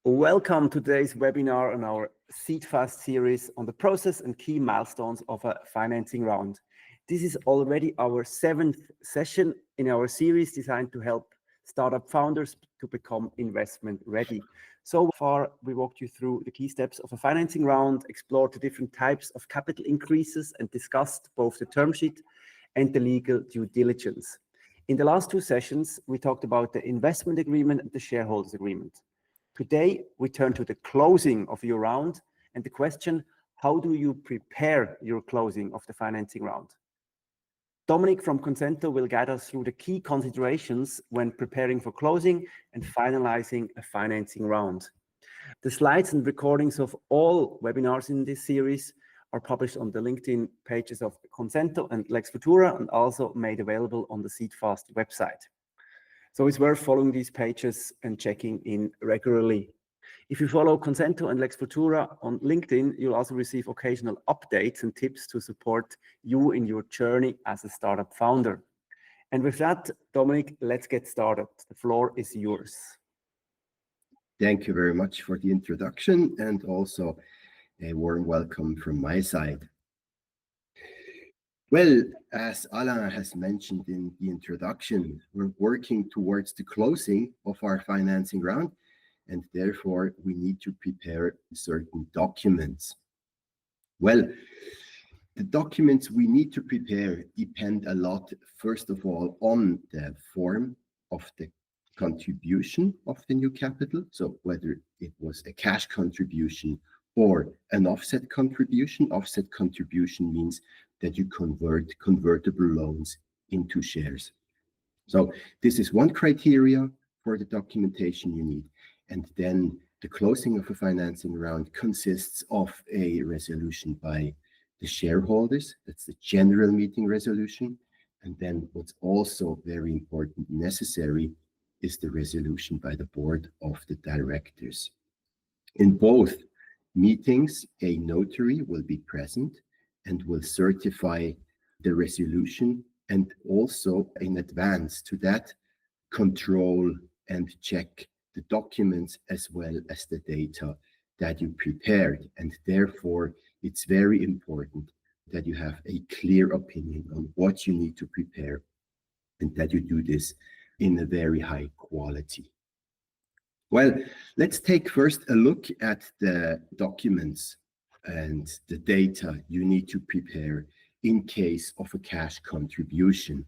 Welcome to today's webinar on our SeedFast series on the process and key milestones of a financing round. This is already our 7th session in our series designed to help startup founders to become investment ready. So far, we walked you through the key steps of a financing round, explored the different types of capital increases, and discussed both the term sheet and the legal due diligence. In the last 2 sessions, we talked about the investment agreement and the shareholders agreement. Today, we turn to the closing of your round and the question, how do you prepare your closing of the financing round? Dominic from Konsento will guide us through the key considerations when preparing for closing and finalizing a financing round. The slides and recordings of all webinars in this series are published on the LinkedIn pages of Konsento and Lex Futura and also made available on the SeedFast website. So it's worth following these pages and checking in regularly. If you follow Konsento and Lex Futura on LinkedIn, you'll also receive occasional updates and tips to support you in your journey as a startup founder. And with that, Dominic, let's get started. The floor is yours. Thank you very much for the introduction and also a warm welcome from my side. Well, as Alain has mentioned in the introduction, we're working towards the closing of our financing round, and therefore we need to prepare certain documents. Well, the documents we need to prepare depend a lot, first of all, on the form of the contribution of the new capital. So whether it was a cash contribution or an offset contribution. Offset contribution means that you convert convertible loans into shares. So this is one criteria for the documentation you need. And then the closing of a financing round consists of a resolution by the shareholders. That's the general meeting resolution. And then what's also very important, necessary, is the resolution by the board of the directors. In both meetings, a notary will be present and will certify the resolution, and also in advance to that, control and check the documents as well as the data that you prepared. And therefore, it's very important that you have a clear opinion on what you need to prepare and that you do this in a very high quality. Well, let's take first a look at the documents and the data you need to prepare in case of a cash contribution.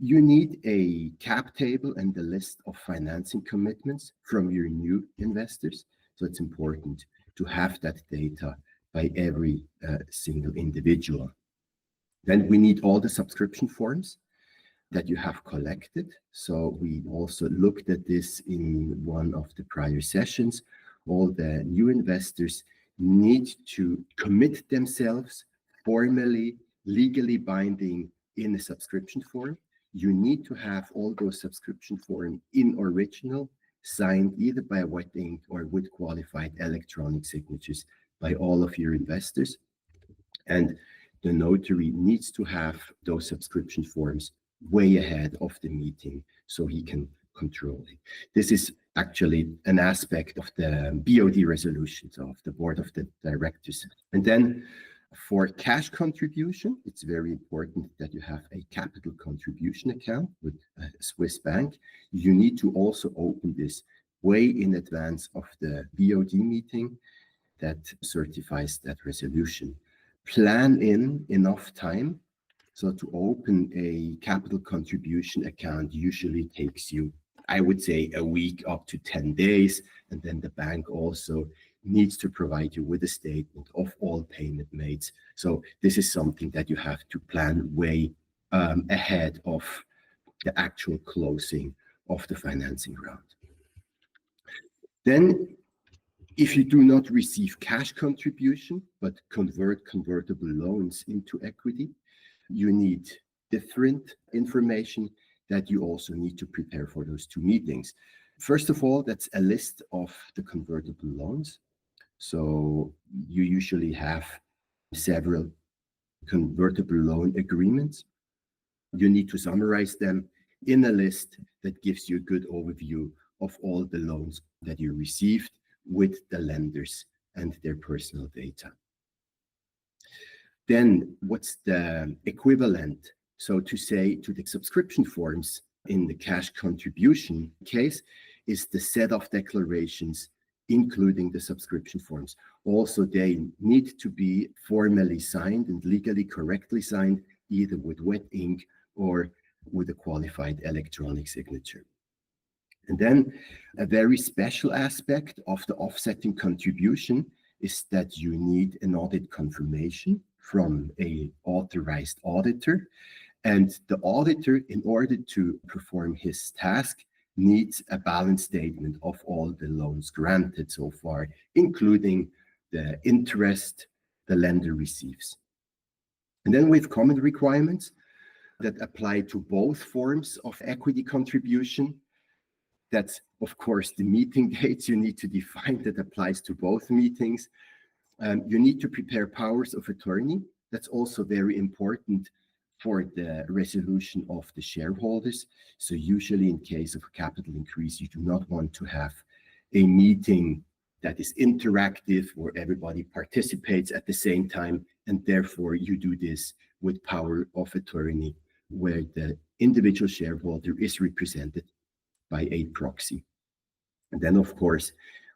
You need a cap table and a list of financing commitments from your new investors. So it's important to have that data by every single individual. Then we need all the subscription forms that you have collected. So we also looked at this in one of the prior sessions. All the new investors need to commit themselves formally, legally binding in a subscription form. You need to have all those subscription forms in original, signed either by wet ink or with qualified electronic signatures by all of your investors. And the notary needs to have those subscription forms way ahead of the meeting so he can control it. This is actually an aspect of the BOD resolutions of the board of the directors. And then for cash contribution, it's very important that you have a capital contribution account with a Swiss bank. You need to also open this way in advance of the BOD meeting that certifies that resolution. Plan in enough time. So to open a capital contribution account usually takes you, I would say, a week up to 10 days. And then the bank also needs to provide you with a statement of all payment made. So this is something that you have to plan way ahead of the actual closing of the financing round. Then, if you do not receive cash contribution, but convert convertible loans into equity, you need different information that you also need to prepare for those 2 meetings. First of all, that's a list of the convertible loans. So you usually have several convertible loan agreements. You need to summarize them in a list that gives you a good overview of all the loans that you received with the lenders and their personal data. Then what's the equivalent, so to say, to the subscription forms in the cash contribution case is the set of declarations, including the subscription forms. Also, they need to be formally signed and legally correctly signed, either with wet ink or with a qualified electronic signature. And then a very special aspect of the offsetting contribution is that you need an audit confirmation from an authorized auditor. And the auditor, in order to perform his task, needs a balance statement of all the loans granted so far, including the interest the lender receives. And then we have common requirements that apply to both forms of equity contribution. That's, of course, the meeting dates you need to define that applies to both meetings. You need to prepare powers of attorney. That's also very important for the resolution of the shareholders. So usually in case of a capital increase, you do not want to have a meeting that is interactive where everybody participates at the same time, and therefore you do this with power of attorney where the individual shareholder is represented by a proxy. And then, of course,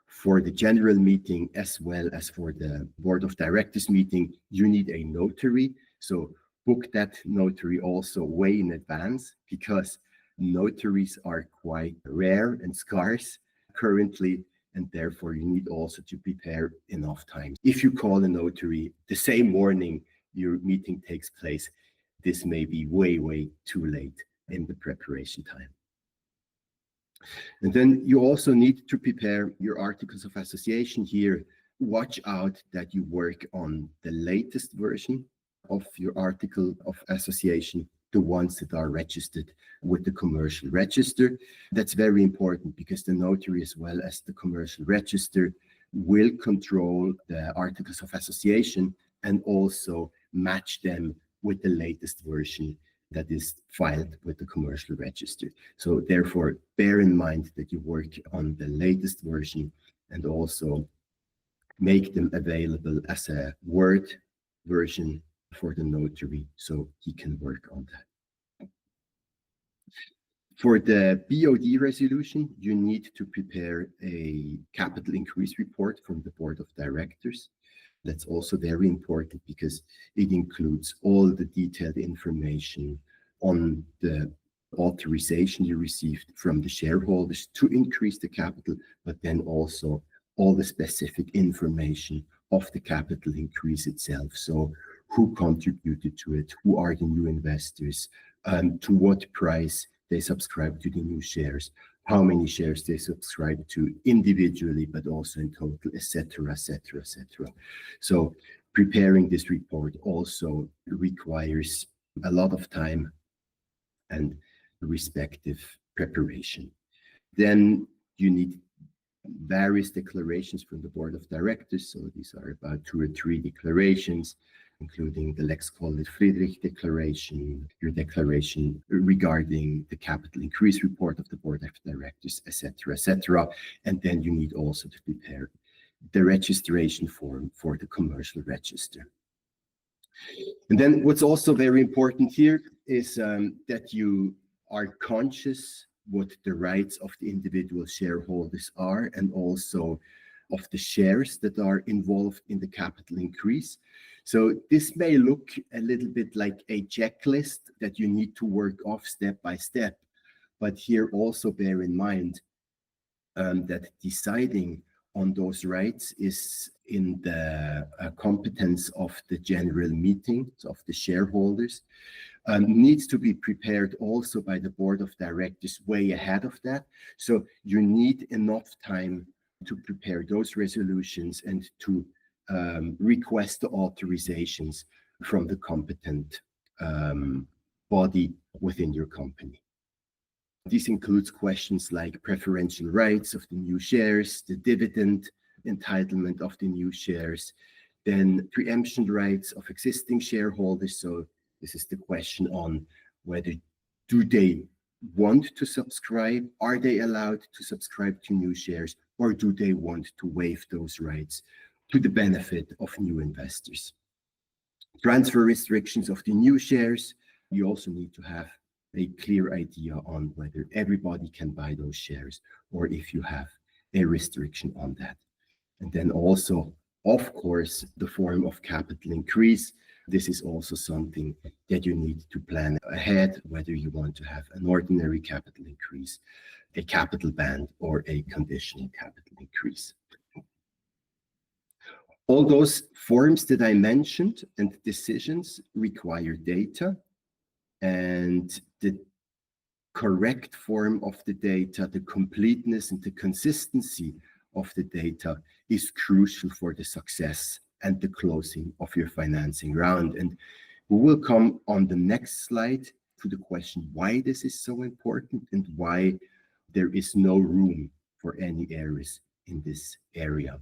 for the general meeting as well as for the board of directors meeting, you need a notary. So book that notary also way in advance, because notaries are quite rare and scarce currently, and therefore you need also to prepare enough time. If you call a notary the same morning your meeting takes place, this may be way too late in the preparation time. And then you also need to prepare your articles of association here. Watch out that you work on the latest version of your article of association, the ones that are registered with the commercial register. That's very important because the notary as well as the commercial register will control the articles of association and also match them with the latest version that is filed with the commercial register. So therefore, bear in mind that you work on the latest version and also make them available as a Word version for the notary so he can work on that. For the BOD resolution, you need to prepare a capital increase report from the board of directors. That's also very important because it includes all the detailed information on the authorization you received from the shareholders to increase the capital, but then also all the specific information of the capital increase itself. So who contributed to it, who are the new investors, to what price they subscribe to the new shares, how many shares they subscribe to individually, but also in total, etc., etc., etc. So preparing this report also requires a lot of time and respective preparation. Then you need various declarations from the board of directors. So these are about 2 or 3 declarations, including the Lex Friedrich declaration, your declaration regarding the capital increase report of the board of directors, etc., etc. And then you need also to prepare the registration form for the commercial register. And then what's also very important here is that you are conscious what the rights of the individual shareholders are and also of the shares that are involved in the capital increase. So this may look a little bit like a checklist that you need to work off step by step, but here also bear in mind that deciding on those rights is in the competence of the general meeting, of the shareholders. Needs to be prepared also by the board of directors way ahead of that. So you need enough time to prepare those resolutions and to request the authorizations from the competent body within your company. This includes questions like preferential rights of the new shares, the dividend entitlement of the new shares, then preemption rights of existing shareholders. So this is the question on whether do they want to subscribe? Are they allowed to subscribe to new shares, or do they want to waive those rights to the benefit of new investors? Transfer restrictions of the new shares. You also need to have a clear idea on whether everybody can buy those shares or if you have a restriction on that. And then also, of course, the form of capital increase. This is also something that you need to plan ahead, whether you want to have an ordinary capital increase, a capital band, or a conditional capital increase. All those forms that I mentioned and decisions require data, and the correct form of the data, the completeness and the consistency of the data is crucial for the success and the closing of your financing round. And we will come on the next slide to the question why this is so important and why there is no room for any errors in this area.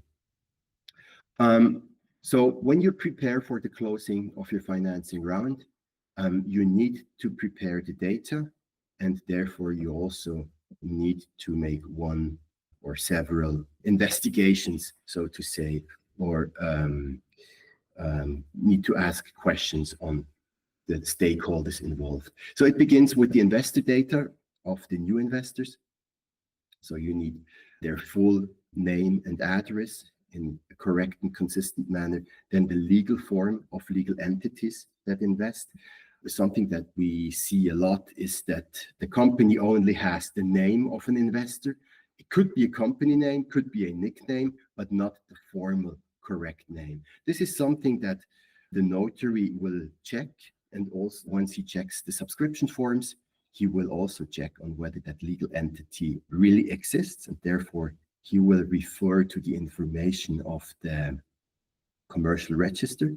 So when you prepare for the closing of your financing round, you need to prepare the data, and therefore you also need to make one or several investigations, so to say, or need to ask questions on the stakeholders involved. So it begins with the investor data of the new investors. So you need their full name and address in a correct and consistent manner. Then the legal form of legal entities that invest. Something that we see a lot is that the company only has the name of an investor. It could be a company name, could be a nickname, but not the formal correct name. This is something that the notary will check, and also once he checks the subscription forms, he will also check on whether that legal entity really exists, and therefore he will refer to the information of the commercial register.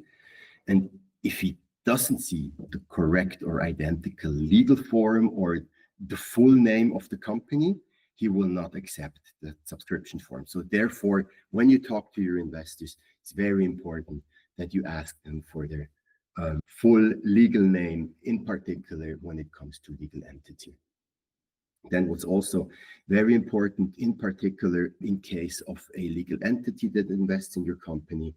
And if he doesn't see the correct or identical legal form or the full name of the company, he will not accept the subscription form. So therefore, when you talk to your investors, it's very important that you ask them for their full legal name, in particular when it comes to legal entity. Then what's also very important, in particular in case of a legal entity that invests in your company,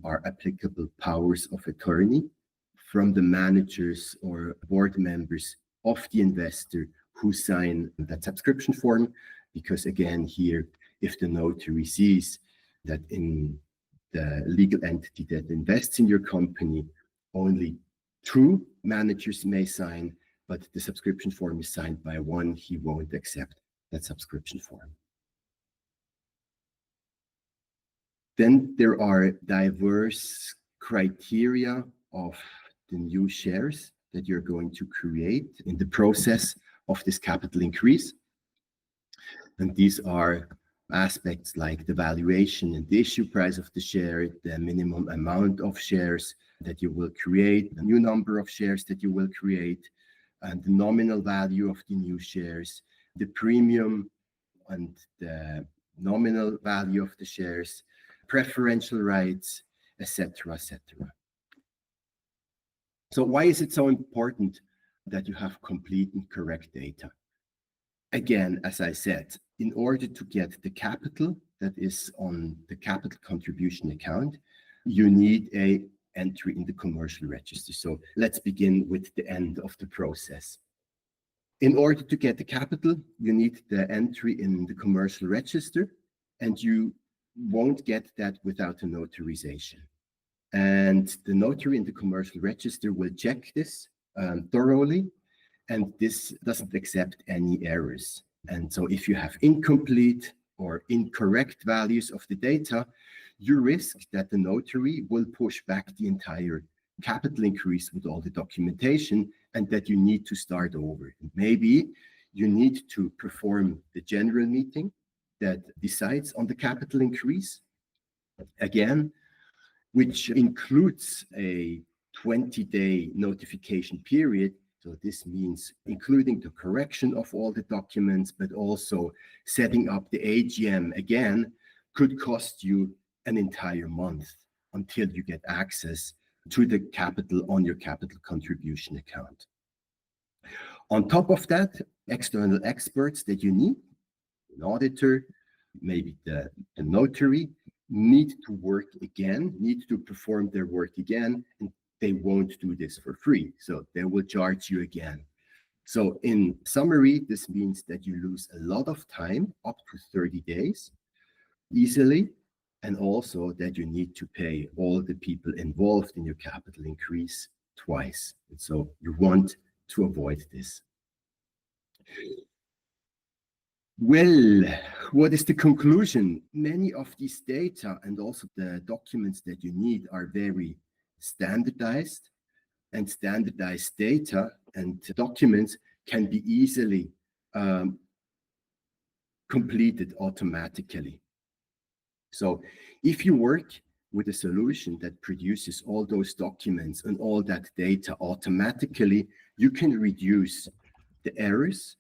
are applicable powers of attorney from the managers or board members of the investor who sign that subscription form. Because again, here, if the notary sees that in the legal entity that invests in your company, only 2 managers may sign, but the subscription form is signed by 1, he won't accept that subscription form. Then there are diverse criteria of the new shares that you're going to create in the process of this capital increase. And these are aspects like the valuation and the issue price of the share, the minimum amount of shares that you will create, the new number of shares that you will create, and the nominal value of the new shares, the premium and the nominal value of the shares, preferential rights, etc., etc. So why is it so important that you have complete and correct data? Again, as I said, in order to get the capital that is on the capital contribution account, you need a entry in the commercial register. So let's begin with the end of the process. In order to get the capital, you need the entry in the commercial register, and you won't get that without a notarization. And the notary in the commercial register will check this thoroughly, and this doesn't accept any errors. And so if you have incomplete or incorrect values of the data, you risk that the notary will push back the entire capital increase with all the documentation, and that you need to start over. Maybe you need to perform the general meeting that decides on the capital increase, again, which includes a 20-day notification period. So this means including the correction of all the documents, but also setting up the AGM again could cost you an entire month until you get access to the capital on your capital contribution account. On top of that, external experts that you need, an auditor, maybe the notary, need to work again, need to perform their work again, and they won't do this for free. So they will charge you again. So in summary, this means that you lose a lot of time, up to 30 days, easily, and also that you need to pay all the people involved in your capital increase twice. And so you want to avoid this. Well, what is the conclusion? Many of these data and also the documents that you need are very standardized, and standardized data and documents can be easily completed automatically. So if you work with a solution that produces all those documents and all that data automatically, you can reduce the errors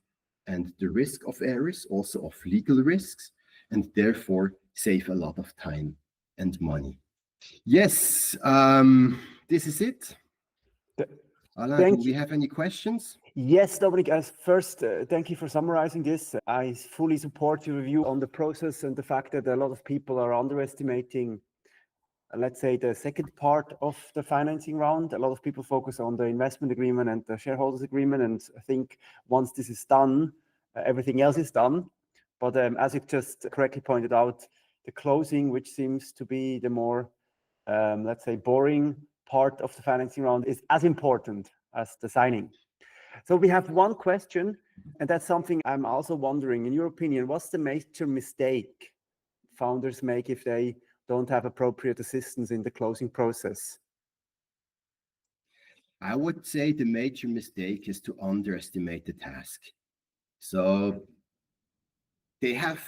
and the risk of errors, also of legal risks, and therefore save a lot of time and money. Yes, this is it. Alain, do we have any questions? Yes, Dominic, as first, thank you for summarizing this. I fully support your review on the process and the fact that a lot of people are underestimating, let's say, the second part of the financing round. A lot of people focus on the investment agreement and the shareholders agreement, and I think once this is done, everything else is done. But as you just correctly pointed out, the closing, which seems to be the more, let's say, boring part of the financing round, is as important as the signing. So we have one question, and that's something I'm also wondering. In your opinion, what's the major mistake founders make if they don't have appropriate assistance in the closing process? I would say the major mistake is to underestimate the task. So they have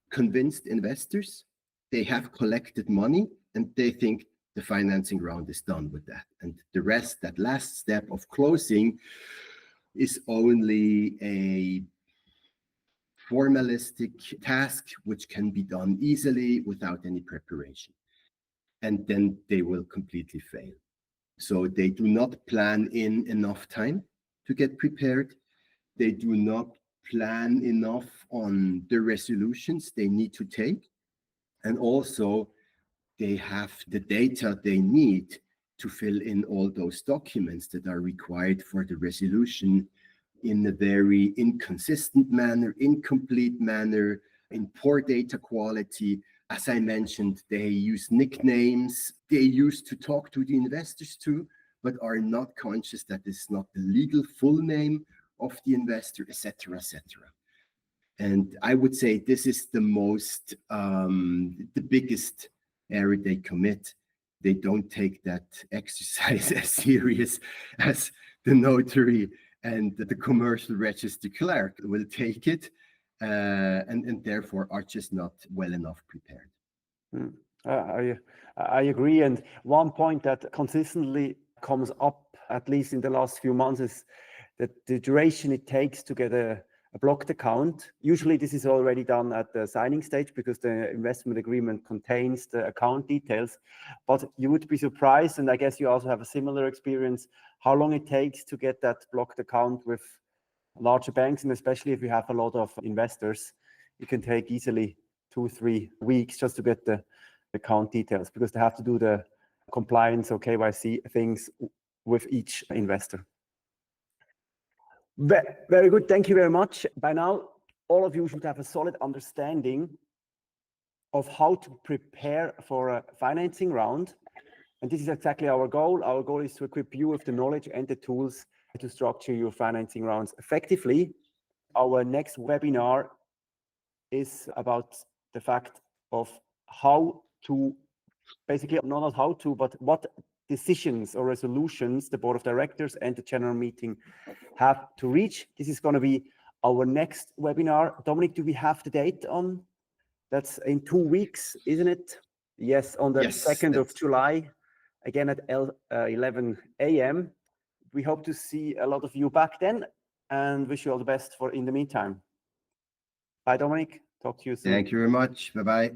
convinced investors, they have collected money, and they think the financing round is done with that. And the rest, that last step of closing, is only a formalistic task which can be done easily without any preparation. And then they will completely fail. So they do not plan in enough time to get prepared. They do not plan enough on the resolutions they need to take. And also, they have the data they need to fill in all those documents that are required for the resolution in a very inconsistent manner, incomplete manner, in poor data quality. As I mentioned, they use nicknames they used to talk to the investors to, but are not conscious that this is not the legal full name of the investor, etc., etc. And I would say this is the most, the biggest error they commit. They don't take that exercise as serious as the notary and the commercial register clerk will take it, and therefore are just not well enough prepared. I agree. And one point that consistently comes up, at least in the last few months, is that the duration it takes to get a blocked account. Usually this is already done at the signing stage because the investment agreement contains the account details. But you would be surprised, and I guess you also have a similar experience, how long it takes to get that blocked account with larger banks, and especially if you have a lot of investors, it can take easily 2-3 weeks just to get the account details because they have to do the compliance or KYC things with each investor. Very good. Thank you very much. By now, all of you should have a solid understanding of how to prepare for a financing round. And this is exactly our goal. Our goal is to equip you with the knowledge and the tools to structure your financing rounds effectively. Our next webinar is about the fact of how to, basically not how to, but what decisions or resolutions the board of directors and the general meeting have to reach. This is going to be our next webinar. Dominic, do we have the date on? That's in 2 weeks, isn't it? Yes, on the 2nd of July, again at 11 a.m. We hope to see a lot of you back then and wish you all the best for in the meantime. Bye, Dominic. Talk to you soon. Thank you very much. Bye-bye.